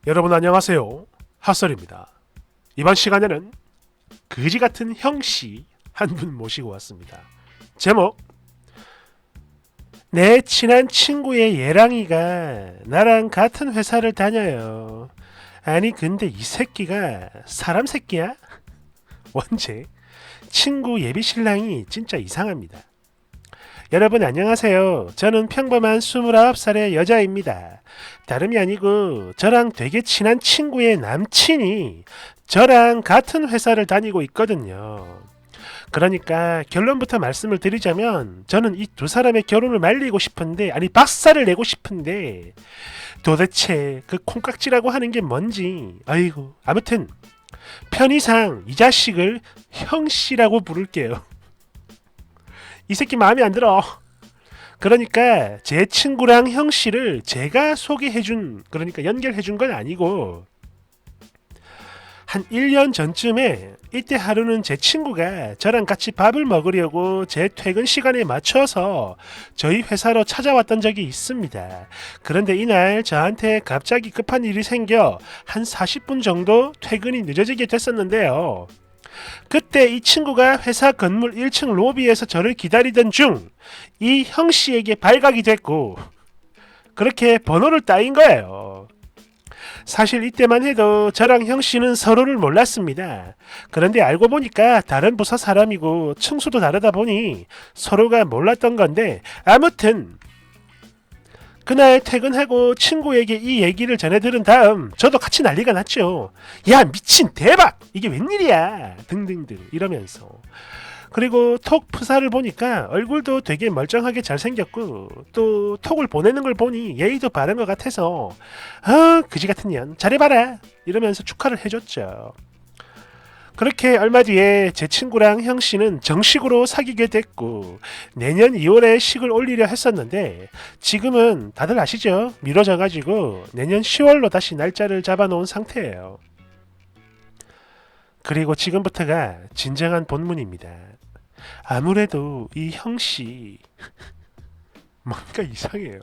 여러분 안녕하세요. 핫설입니다. 이번 시간에는 그지같은 형씨 한 분 모시고 왔습니다. 제목, 내 친한 친구의 예랑이가 나랑 같은 회사를 다녀요. 아니 근데 이 새끼가 사람 새끼야? 원제 친구 예비 신랑이 진짜 이상합니다. 여러분 안녕하세요. 저는 평범한 29살의 여자입니다. 다름이 아니고 저랑 되게 친한 친구의 남친이 저랑 같은 회사를 다니고 있거든요. 그러니까 결론부터 말씀을 드리자면 저는 이 두 사람의 결혼을 말리고 싶은데, 아니 박살을 내고 싶은데, 도대체 그 콩깍지라고 하는 게 뭔지. 아이고, 아무튼 편의상 이 자식을 형씨라고 부를게요. 이 새끼 마음에 안 들어. 그러니까 제 친구랑 형씨를 제가 소개해준, 그러니까 연결해준 건 아니고, 한 1년 전쯤에 이때 하루는 제 친구가 저랑 같이 밥을 먹으려고 제 퇴근 시간에 맞춰서 저희 회사로 찾아왔던 적이 있습니다. 그런데 이날 저한테 갑자기 급한 일이 생겨 한 40분 정도 퇴근이 늦어지게 됐었는데요. 그때 이 친구가 회사 건물 1층 로비에서 저를 기다리던 중 이 형씨에게 발각이 됐고, 그렇게 번호를 따인 거예요. 사실 이때만 해도 저랑 형씨는 서로를 몰랐습니다. 그런데 알고 보니까 다른 부서 사람이고 층수도 다르다 보니 서로가 몰랐던 건데, 아무튼 그날 퇴근하고 친구에게 이 얘기를 전해 들은 다음 저도 같이 난리가 났죠. 야 미친 대박! 이게 웬일이야! 등등등 이러면서. 그리고 톡 프사를 보니까 얼굴도 되게 멀쩡하게 잘생겼고, 또 톡을 보내는 걸 보니 예의도 바른 것 같아서 그지 같은 년 잘해봐라 이러면서 축하를 해줬죠. 그렇게 얼마 뒤에 제 친구랑 형씨는 정식으로 사귀게 됐고, 내년 2월에 식을 올리려 했었는데 지금은 다들 아시죠? 미뤄져가지고 내년 10월로 다시 날짜를 잡아놓은 상태예요. 그리고 지금부터가 진정한 본문입니다. 아무래도 이 형씨 뭔가 이상해요.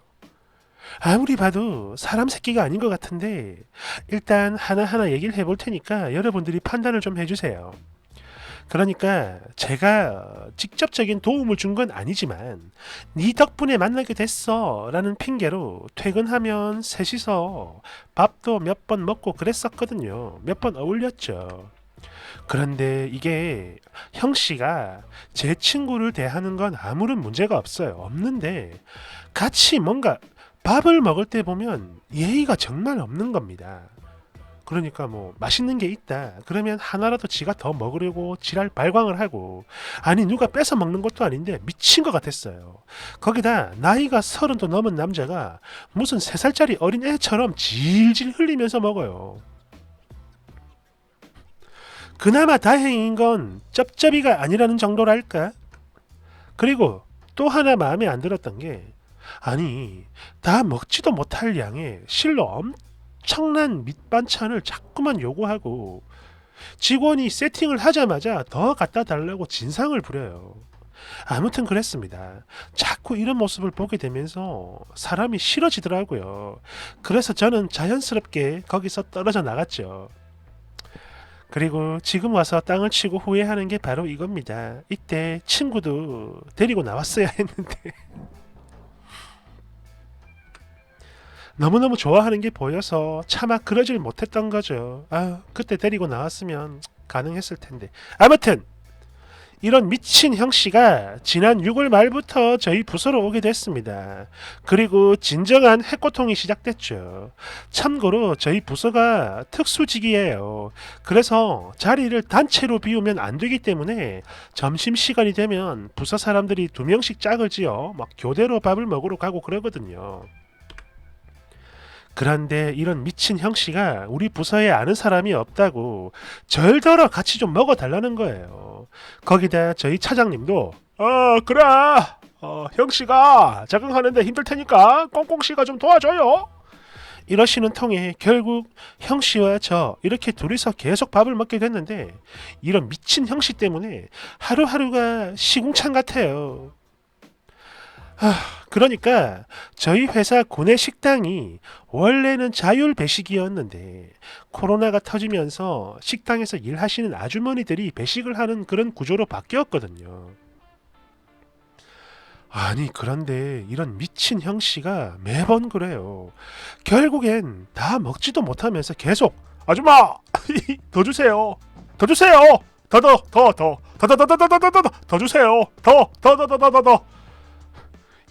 아무리 봐도 사람 새끼가 아닌 것 같은데, 일단 하나하나 얘기를 해볼 테니까 여러분들이 판단을 좀 해주세요. 그러니까 제가 직접적인 도움을 준 건 아니지만 네 덕분에 만나게 됐어 라는 핑계로 퇴근하면 셋이서 밥도 몇 번 먹고 그랬었거든요. 몇 번 어울렸죠. 그런데 이게 형씨가 제 친구를 대하는 건 아무런 문제가 없어요. 없는데 같이 뭔가 밥을 먹을 때 보면 예의가 정말 없는 겁니다. 그러니까 뭐 맛있는 게 있다 그러면 하나라도 지가 더 먹으려고 지랄 발광을 하고, 아니 누가 뺏어 먹는 것도 아닌데 미친 것 같았어요. 거기다 나이가 30도 넘은 남자가 무슨 3살짜리 어린 애처럼 질질 흘리면서 먹어요. 그나마 다행인 건 쩝쩝이가 아니라는 정도랄까. 그리고 또 하나 마음에 안 들었던 게, 아니 다 먹지도 못할 양의 실로 엄청난 밑반찬을 자꾸만 요구하고 직원이 세팅을 하자마자 더 갖다 달라고 진상을 부려요. 아무튼 그랬습니다. 자꾸 이런 모습을 보게 되면서 사람이 싫어지더라고요. 그래서 저는 자연스럽게 거기서 떨어져 나갔죠. 그리고 지금 와서 땅을 치고 후회하는 게 바로 이겁니다. 이때 친구도 데리고 나왔어야 했는데 너무너무 좋아하는 게 보여서 차마 그러질 못했던 거죠. 그때 데리고 나왔으면 가능했을 텐데. 아무튼 이런 미친 형씨가 지난 6월 말부터 저희 부서로 오게 됐습니다. 그리고 진정한 해고통이 시작됐죠. 참고로 저희 부서가 특수직이에요. 그래서 자리를 단체로 비우면 안 되기 때문에 점심시간이 되면 부서 사람들이 2명씩 짝을 지어 막 교대로 밥을 먹으러 가고 그러거든요. 그런데 이런 미친 형씨가 우리 부서에 아는 사람이 없다고 절더러 같이 좀 먹어달라는 거예요. 거기다 저희 차장님도 그래, 형씨가 적응하는데 힘들 테니까 꽁꽁씨가 좀 도와줘요 이러시는 통에 결국 형씨와 저 이렇게 둘이서 계속 밥을 먹게 됐는데, 이런 미친 형씨 때문에 하루하루가 시궁창 같아요. 그러니까 저희 회사 구내 식당이 원래는 자율 배식이었는데 코로나가 터지면서 식당에서 일하시는 아주머니들이 배식을 하는 그런 구조로 바뀌었거든요. 아니 그런데 이런 미친 형씨가 매번 그래요. 결국엔 다 먹지도 못하면서 계속 아줌마 더 주세요. 더 주세요. 더 주세요. 더.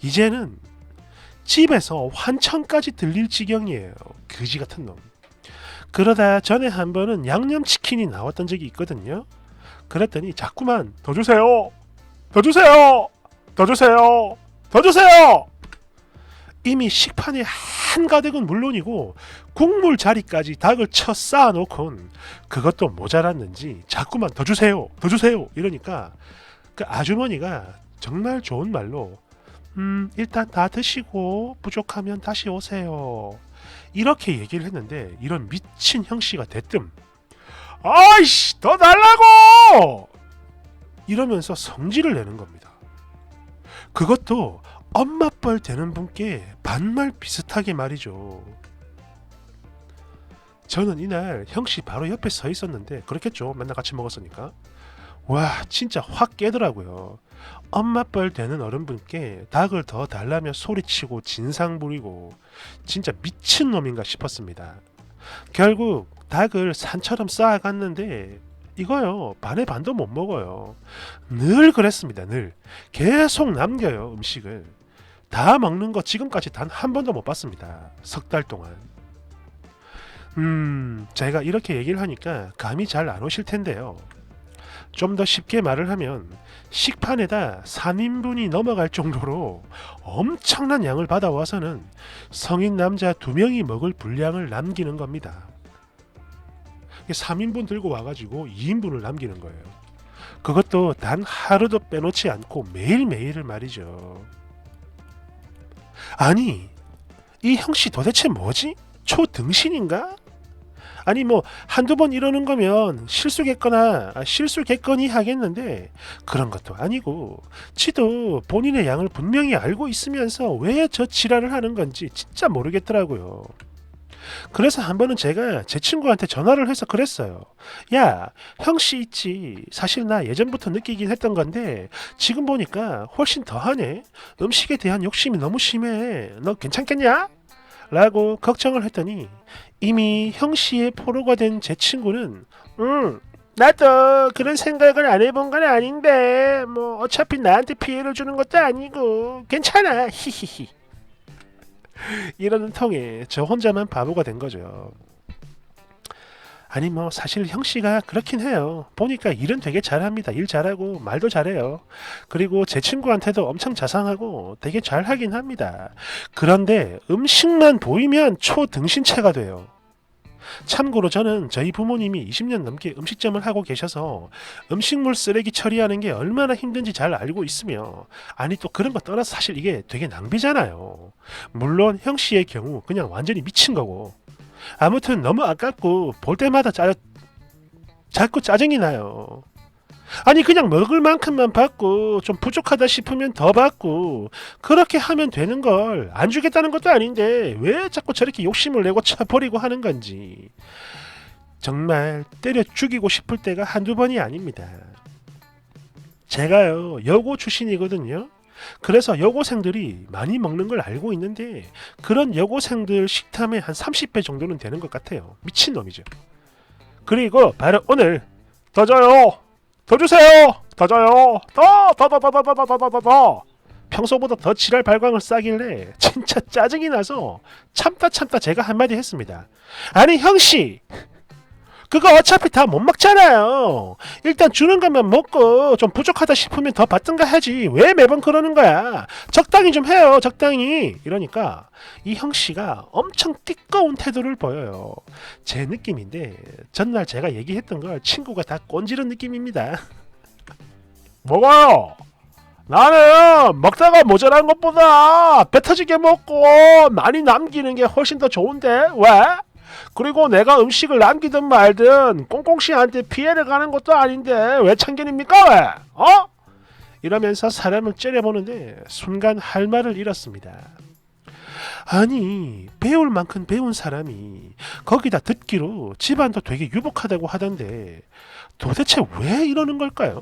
이제는 집에서 환청까지 들릴 지경이에요. 그지 같은 놈. 그러다 전에 한 번은 양념치킨이 나왔던 적이 있거든요. 그랬더니 자꾸만 더 주세요. 더 주세요. 더 주세요. 더 주세요. 이미 식판에 한가득은 물론이고 국물 자리까지 닭을 쳐 쌓아놓곤 그것도 모자랐는지 자꾸만 더 주세요. 더 주세요. 이러니까 그 아주머니가 정말 좋은 말로 일단 다 드시고 부족하면 다시 오세요. 이렇게 얘기를 했는데 이런 미친 형씨가 대뜸 아이씨 더 달라고! 이러면서 성질을 내는 겁니다. 그것도 엄마뻘 되는 분께 반말 비슷하게 말이죠. 저는 이날 형씨 바로 옆에 서 있었는데 그렇겠죠. 맨날 같이 먹었으니까. 와 진짜 확 깨더라고요. 엄마뻘 되는 어른분께 닭을 더 달라며 소리치고 진상 부리고 진짜 미친놈인가 싶었습니다. 결국 닭을 산처럼 쌓아갔는데 이거요 반의 반도 못 먹어요. 늘 그랬습니다. 늘 계속 남겨요. 음식을 다 먹는 거 지금까지 단 한 번도 못 봤습니다. 석 달 동안. 제가 이렇게 얘기를 하니까 감이 잘 안 오실 텐데요. 좀 더 쉽게 말을 하면 식판에다 3인분이 넘어갈 정도로 엄청난 양을 받아와서는 성인 남자 2명이 먹을 분량을 남기는 겁니다. 3인분 들고 와가지고 2인분을 남기는 거예요. 그것도 단 하루도 빼놓지 않고 매일매일을 말이죠. 아니 이 형씨 도대체 뭐지? 초등신인가? 아니 뭐 한두 번 이러는 거면 실수겠거니 하겠는데 그런 것도 아니고 지도 본인의 양을 분명히 알고 있으면서 왜 저 지랄을 하는 건지 진짜 모르겠더라고요. 그래서 한 번은 제가 제 친구한테 전화를 해서 그랬어요. 야 형씨 있지 사실 나 예전부터 느끼긴 했던 건데 지금 보니까 훨씬 더하네. 음식에 대한 욕심이 너무 심해. 너 괜찮겠냐? 라고 걱정을 했더니 이미 형씨의 포로가 된 제 친구는 나도 그런 생각을 안 해본 건 아닌데 뭐 어차피 나한테 피해를 주는 것도 아니고 괜찮아 히히히 이러는 통에 저 혼자만 바보가 된 거죠. 아니 뭐 사실 형씨가 그렇긴 해요. 보니까 일은 되게 잘합니다. 일 잘하고 말도 잘해요. 그리고 제 친구한테도 엄청 자상하고 되게 잘하긴 합니다. 그런데 음식만 보이면 초등신체가 돼요. 참고로 저는 저희 부모님이 20년 넘게 음식점을 하고 계셔서 음식물 쓰레기 처리하는 게 얼마나 힘든지 잘 알고 있으며 아니 또 그런 거 떠나서 사실 이게 되게 낭비잖아요. 물론 형씨의 경우 그냥 완전히 미친 거고 아무튼 너무 아깝고 볼 때마다 자꾸 짜증이 나요. 아니 그냥 먹을 만큼만 받고 좀 부족하다 싶으면 더 받고 그렇게 하면 되는 걸 안 주겠다는 것도 아닌데 왜 자꾸 저렇게 욕심을 내고 쳐버리고 하는 건지 정말 때려 죽이고 싶을 때가 한두 번이 아닙니다. 제가요 여고 출신이거든요. 그래서 여고생들이 많이 먹는 걸 알고 있는데 그런 여고생들 식탐의 한 30배 정도는 되는 것 같아요. 미친놈이죠. 그리고 바로 오늘 더 줘요. 더 주세요. 더 줘요. 더. 평소보다 더 지랄 발광을 싸길래 진짜 짜증이 나서 참다 제가 한마디 했습니다. 아니 형씨 그거 어차피 다 못 먹잖아요. 일단 주는 것만 먹고 좀 부족하다 싶으면 더 받든가 하지 왜 매번 그러는 거야. 적당히 좀 해요. 적당히. 이러니까 이 형씨가 엄청 띠꺼운 태도를 보여요. 제 느낌인데 전날 제가 얘기했던 걸 친구가 다 꼰지른 느낌입니다. 먹어요. 나는 먹다가 모자란 것보다 배 터지게 먹고 많이 남기는 게 훨씬 더 좋은데 왜? 그리고 내가 음식을 남기든 말든 꽁꽁씨한테 피해를 가는 것도 아닌데 왜 참견입니까 왜? 어? 이러면서 사람을 째려보는데 순간 할 말을 잃었습니다. 아니 배울 만큼 배운 사람이 거기다 듣기로 집안도 되게 유복하다고 하던데 도대체 왜 이러는 걸까요?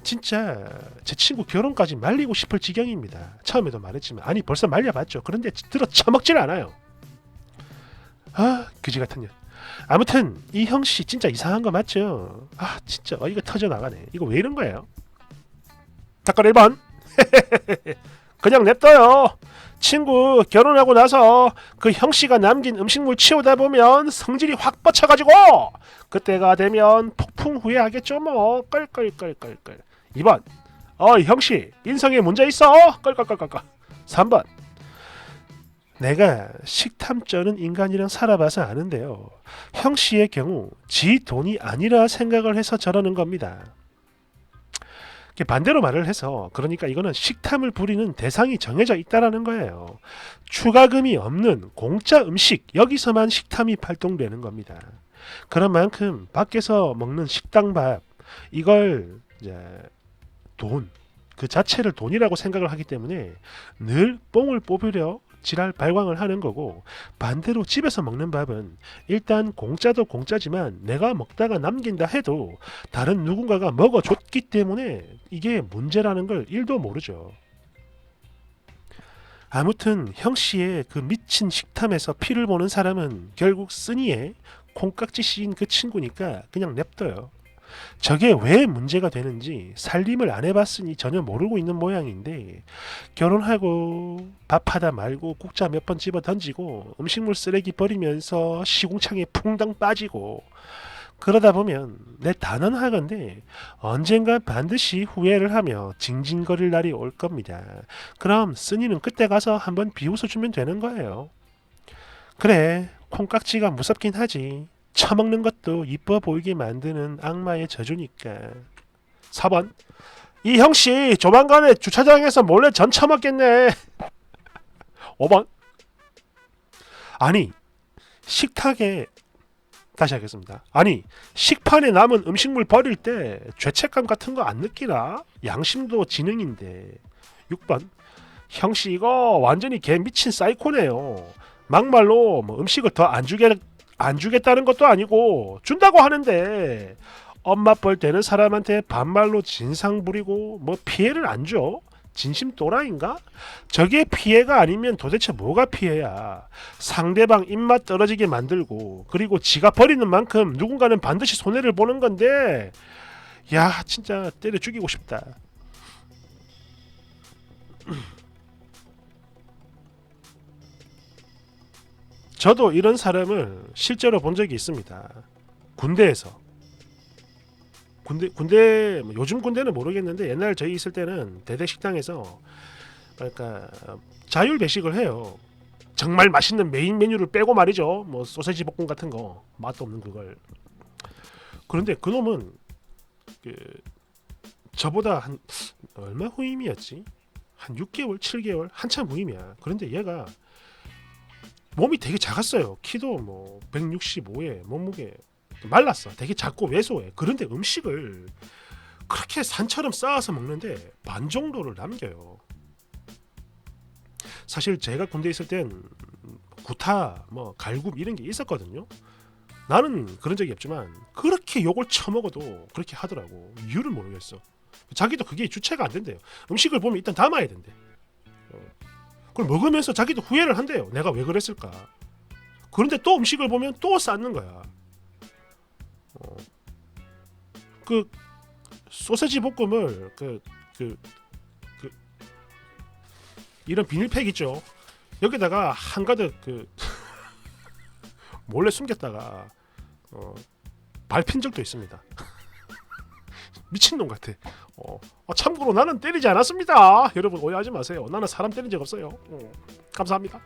진짜 제 친구 결혼까지 말리고 싶을 지경입니다. 처음에도 말했지만 아니 벌써 말려봤죠. 그런데 들어 처먹질 않아요. 아 그지 같은 년. 아무튼 이 형씨 진짜 이상한 거 맞죠? 아 진짜 어이가 터져 나가네. 이거 왜 이런 거예요? 답글 1번 그냥 냅둬요. 친구 결혼하고 나서 그 형씨가 남긴 음식물 치우다 보면 성질이 확 뻗쳐가지고 그때가 되면 폭풍 후회하겠죠 뭐. 끌끌끌끌끌. 2번 형씨 인성에 문제 있어. 끌끌끌끌끌. 3번 내가 식탐 쩌는 인간이랑 살아봐서 아는데요. 형씨의 경우 지 돈이 아니라 생각을 해서 저러는 겁니다. 반대로 말을 해서 그러니까 이거는 식탐을 부리는 대상이 정해져 있다라는 거예요. 추가금이 없는 공짜 음식 여기서만 식탐이 발동되는 겁니다. 그런 만큼 밖에서 먹는 식당밥 이걸 이제 돈 그 자체를 돈이라고 생각을 하기 때문에 늘 뽕을 뽑으려 지랄 발광을 하는 거고 반대로 집에서 먹는 밥은 일단 공짜도 공짜지만 내가 먹다가 남긴다 해도 다른 누군가가 먹어줬기 때문에 이게 문제라는 걸 1도 모르죠. 아무튼 형씨의 그 미친 식탐에서 피를 보는 사람은 결국 쓰니의 콩깍지 씌인 그 친구니까 그냥 냅둬요. 저게 왜 문제가 되는지 살림을 안 해봤으니 전혀 모르고 있는 모양인데 결혼하고 밥하다 말고 국자 몇 번 집어 던지고 음식물 쓰레기 버리면서 시궁창에 퐁당 빠지고 그러다 보면 내 단언하건대 언젠가 반드시 후회를 하며 징징거릴 날이 올 겁니다. 그럼 쓰니는 그때 가서 한번 비웃어주면 되는 거예요. 그래 콩깍지가 무섭긴 하지. 처먹는 것도 이뻐 보이게 만드는 악마의 저주니까. 4번 이 형씨 조만간에 주차장에서 몰래 전 처먹겠네. 5번 아니 식탁에 다시 하겠습니다. 아니 식판에 남은 음식물 버릴 때 죄책감 같은 거 안 느끼나? 양심도 지능인데. 6번 형씨 이거 완전히 개 미친 사이코네요. 막말로 뭐 음식을 더 안 주겠다는 것도 아니고 준다고 하는데 엄마 뻘 되는 사람한테 반말로 진상 부리고 뭐 피해를 안 줘? 진심 또라이인가? 저게 피해가 아니면 도대체 뭐가 피해야? 상대방 입맛 떨어지게 만들고 그리고 지가 버리는 만큼 누군가는 반드시 손해를 보는 건데 야 진짜 때려 죽이고 싶다. 저도 이런 사람을 실제로 본 적이 있습니다. 군대에서. 군대 요즘 군대는 모르겠는데 옛날 저희 있을 때는 대대 식당에서 그러니까 자율 배식을 해요. 정말 맛있는 메인 메뉴를 빼고 말이죠. 뭐 소세지 볶음 같은 거 맛도 없는 그걸. 그런데 그놈은 그 저보다 한 얼마 후임이었지? 한 6개월, 7개월 한참 후임이야. 그런데 얘가 몸이 되게 작았어요. 키도 뭐 165에 몸무게 말랐어. 되게 작고 왜소해. 그런데 음식을 그렇게 산처럼 쌓아서 먹는데 반 정도를 남겨요. 사실 제가 군대에 있을 땐 구타, 뭐 갈굽 이런 게 있었거든요. 나는 그런 적이 없지만 그렇게 욕을 처먹어도 그렇게 하더라고. 이유를 모르겠어. 자기도 그게 주체가 안 된대요. 음식을 보면 일단 담아야 된대. 그걸 먹으면서 자기도 후회를 한대요. 내가 왜 그랬을까. 그런데 또 음식을 보면 또 쌓는 거야. 그 소세지 볶음을 이런 비닐팩 있죠. 여기다가 한가득 몰래 숨겼다가 밟힌 적도 있습니다. 미친놈 같아. 참고로 나는 때리지 않았습니다. 여러분 오해하지 마세요. 나는 사람 때린 적 없어요. 감사합니다.